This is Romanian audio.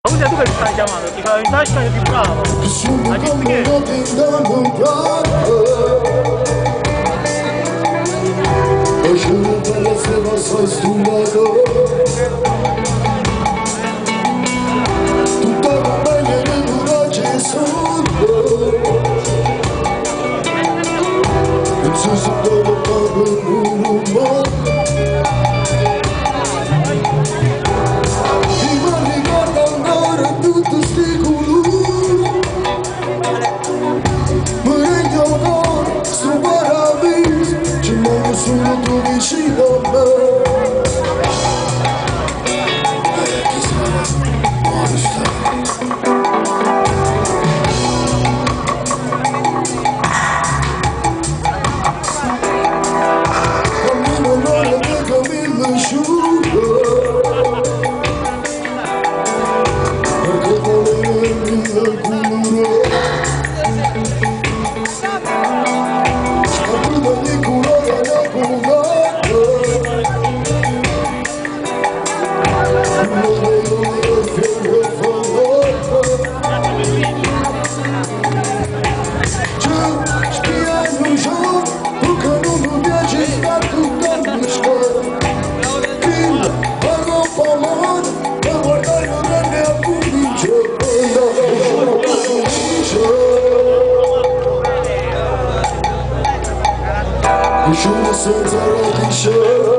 Auzi, adu-că îl stai geamă, că îi dai și ca e bravo. Adică Ajuda-me a ser vossas do lado. Tu tá com banheiro durante isso. Eu preciso todo pago no mar. E vai ligar da hora tudo esticolo. Mas agora sou parabéns. Te mando solo tu vicino a me. Je me sens à la richesse.